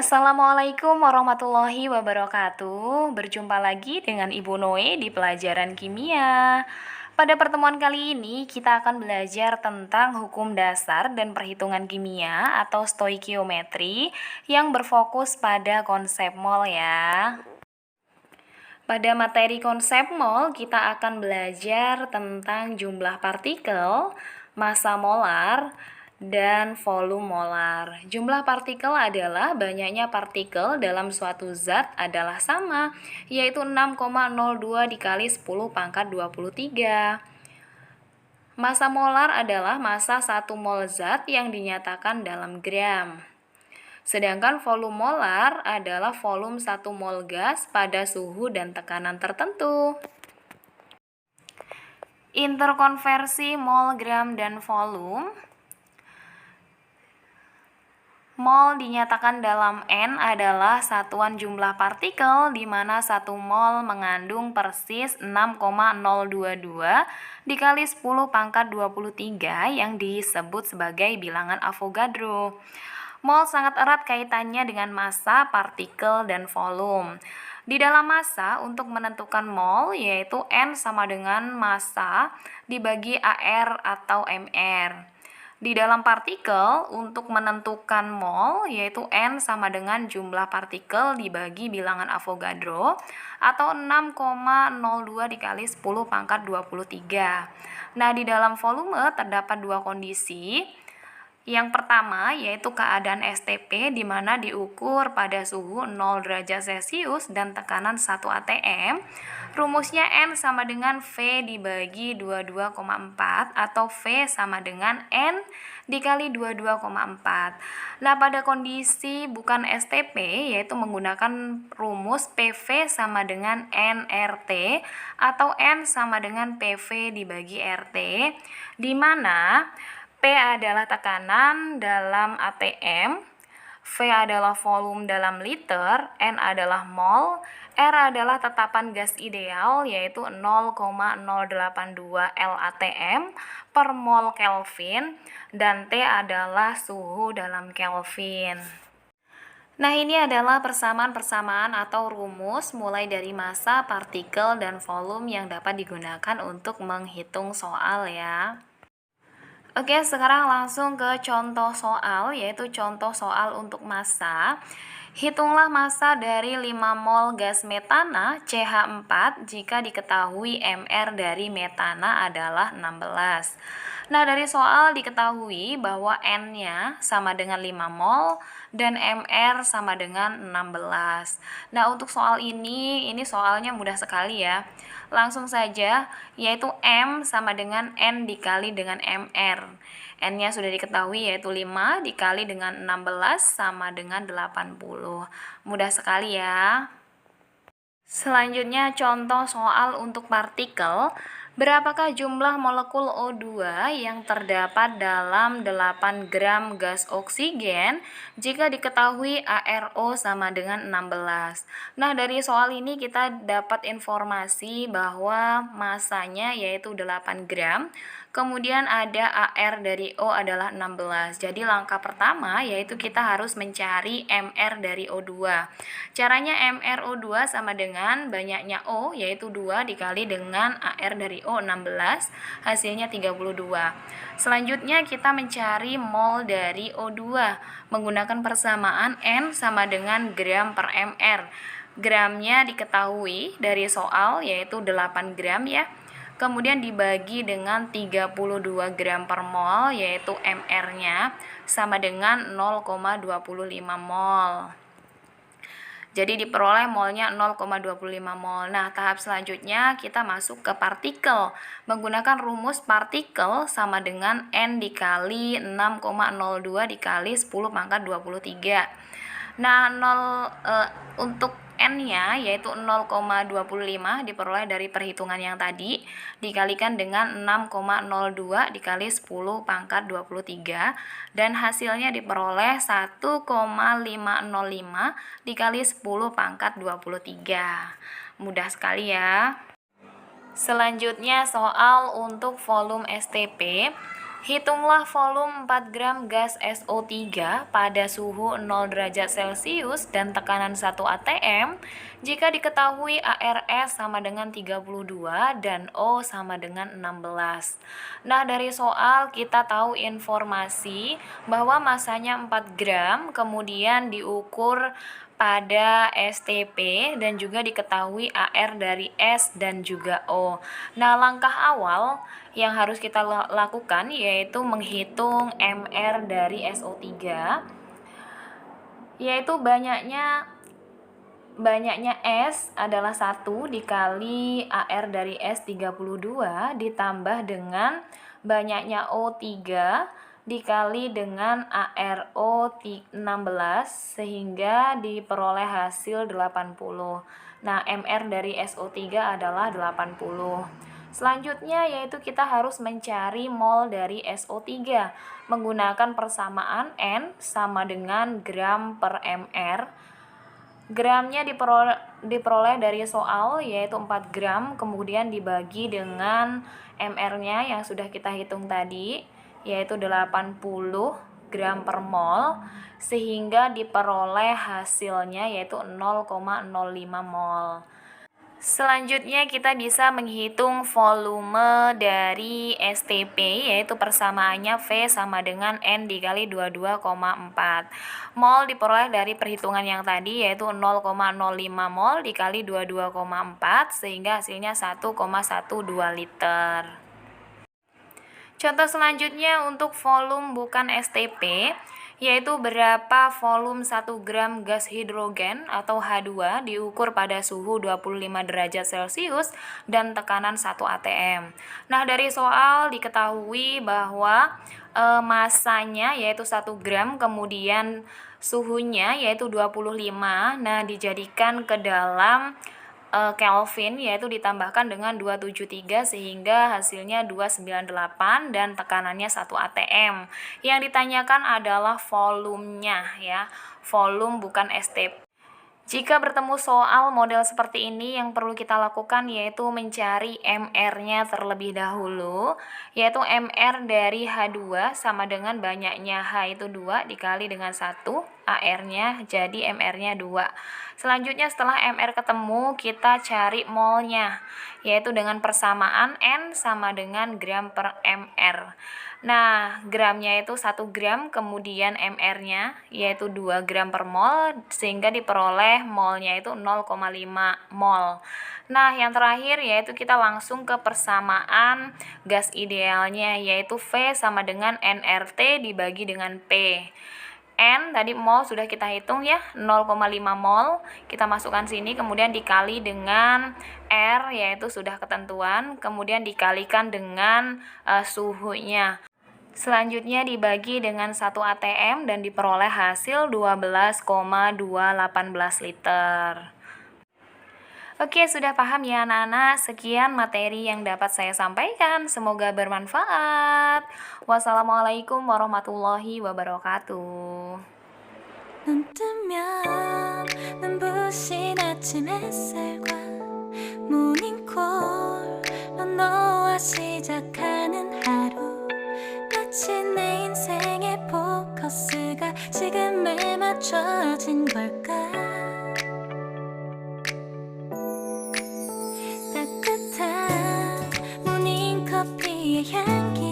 Assalamualaikum warahmatullahi wabarakatuh. Berjumpa lagi dengan Ibu Noe di pelajaran kimia. Pada pertemuan kali ini kita akan belajar tentang hukum dasar dan perhitungan kimia atau stoikiometri yang berfokus pada konsep mol ya. Pada materi konsep mol kita akan belajar tentang jumlah partikel, massa molar, dan volume molar. Jumlah partikel adalah banyaknya partikel dalam suatu zat adalah sama, yaitu 6,02 dikali 10 pangkat 23. Massa molar adalah massa 1 mol zat yang dinyatakan dalam gram. Sedangkan volume molar adalah volume 1 mol gas pada suhu dan tekanan tertentu. Interkonversi mol, gram, dan volume. Mol dinyatakan dalam N adalah satuan jumlah partikel di mana 1 mol mengandung persis 6,022 dikali 10 pangkat 23 yang disebut sebagai bilangan Avogadro. Mol sangat erat kaitannya dengan massa, partikel, dan volume. Di dalam massa, untuk menentukan mol, yaitu N sama dengan massa dibagi AR atau MR. Di dalam partikel, untuk menentukan mol, yaitu N sama dengan jumlah partikel dibagi bilangan Avogadro, atau 6,02 dikali 10 pangkat 23. Nah, di dalam volume terdapat dua kondisi. Yang pertama yaitu keadaan STP di mana diukur pada suhu 0 derajat Celcius dan tekanan 1 atm. Rumusnya N sama dengan V dibagi 22,4 atau V sama dengan N dikali 22,4. Nah, pada kondisi bukan STP yaitu menggunakan rumus PV sama dengan nRT atau N sama dengan PV dibagi RT, di mana P adalah tekanan dalam ATM, V adalah volume dalam liter, N adalah mol, R adalah tetapan gas ideal yaitu 0,082 LATM per mol Kelvin, dan T adalah suhu dalam Kelvin. Nah, ini adalah persamaan-persamaan atau rumus mulai dari massa, partikel, dan volume yang dapat digunakan untuk menghitung soal ya. Oke, sekarang langsung ke contoh soal, yaitu contoh soal untuk massa. Hitunglah massa dari 5 mol gas metana CH4 jika diketahui MR dari metana adalah 16. Nah, dari soal diketahui bahwa N-nya sama dengan 5 mol dan MR sama dengan 16. Nah, untuk soal ini soalnya mudah sekali ya. Langsung saja, yaitu M sama dengan N dikali dengan MR. N-nya sudah diketahui yaitu 5 dikali dengan 16 sama dengan 80. Mudah sekali ya. Selanjutnya contoh soal untuk partikel. Berapakah jumlah molekul O2 yang terdapat dalam 8 gram gas oksigen jika diketahui ARO sama dengan 16? Nah, dari soal ini kita dapat informasi bahwa massanya yaitu 8 gram. Kemudian ada AR dari O adalah 16. Jadi langkah pertama yaitu kita harus mencari MR dari O2. Caranya MR O2 sama dengan banyaknya O yaitu 2 dikali dengan AR dari O 16, hasilnya 32. Selanjutnya kita mencari mol dari O2 menggunakan persamaan N sama dengan gram per MR. Gramnya diketahui dari soal yaitu 8 gram ya. Kemudian dibagi dengan 32 gram per mol yaitu MR-nya sama dengan 0,25 mol. Jadi diperoleh molnya 0,25 mol. Nah, tahap selanjutnya kita masuk ke partikel. Menggunakan rumus partikel sama dengan N dikali 6,02 dikali 10 pangkat 23. Nah, untuk N-nya yaitu 0,25 diperoleh dari perhitungan yang tadi dikalikan dengan 6,02 dikali 10 pangkat 23 dan hasilnya diperoleh 1,505 dikali 10 pangkat 23. Mudah sekali ya. Selanjutnya soal untuk volume STP. Hitunglah volume 4 gram gas SO3 pada suhu 0 derajat Celcius dan tekanan 1 atm jika diketahui ARS sama dengan 32 dan O sama dengan 16. Nah, dari soal kita tahu informasi bahwa masanya 4 gram, kemudian diukur pada STP dan juga diketahui AR dari S dan juga O. Nah, langkah awal yang harus kita lakukan yaitu menghitung MR dari SO3, yaitu banyaknya S adalah 1 dikali AR dari S 32 ditambah dengan banyaknya O3 dikali dengan ARO 16 sehingga diperoleh hasil 80. Nah, MR dari SO3 adalah 80. Selanjutnya yaitu kita harus mencari mol dari SO3 menggunakan persamaan N sama dengan gram per MR. Gramnya diperoleh dari soal yaitu 4 gram, kemudian dibagi dengan MR-nya yang sudah kita hitung tadi yaitu 80 gram per mol sehingga diperoleh hasilnya yaitu 0,05 mol. Selanjutnya kita bisa menghitung volume dari STP yaitu persamaannya V sama dengan N dikali 22,4. Mol diperoleh dari perhitungan yang tadi yaitu 0,05 mol dikali 22,4 sehingga hasilnya 1,12 liter. Contoh selanjutnya untuk volume bukan STP, yaitu berapa volume 1 gram gas hidrogen atau H2 diukur pada suhu 25 derajat Celcius dan tekanan 1 atm. Nah, dari soal diketahui bahwa masanya yaitu 1 gram, kemudian suhunya yaitu 25. Nah, dijadikan ke dalam Kelvin yaitu ditambahkan dengan 273 sehingga hasilnya 298 dan tekanannya 1 atm. Yang ditanyakan adalah volumenya ya. Volume bukan STP. Jika bertemu soal model seperti ini, yang perlu kita lakukan yaitu mencari MR-nya terlebih dahulu, yaitu MR dari H2 sama dengan banyaknya H itu 2 dikali dengan 1, AR-nya jadi MR-nya 2. Selanjutnya setelah MR ketemu, kita cari molnya, yaitu dengan persamaan N sama dengan gram per MR. Nah, gramnya itu 1 gram, kemudian MR-nya yaitu 2 gram per mol, sehingga diperoleh molnya itu 0,5 mol. Nah, yang terakhir yaitu kita langsung ke persamaan gas idealnya, yaitu V sama dengan nRT dibagi dengan P. N tadi mol sudah kita hitung ya, 0,5 mol. Kita masukkan sini, kemudian dikali dengan R yaitu sudah ketentuan, kemudian dikalikan dengan suhunya. Selanjutnya dibagi dengan 1 atm dan diperoleh hasil 12,218 liter. Oke, sudah paham ya anak-anak? Sekian materi yang dapat saya sampaikan. Semoga bermanfaat. Wassalamualaikum warahmatullahi wabarakatuh. 눈 뜨면 눈부신 아침 햇살과 모닝콜로 너와 시작하는 하루, 마치 내 인생의 포커스가 지금에 맞춰진 걸까. 따뜻한 모닝커피의 향기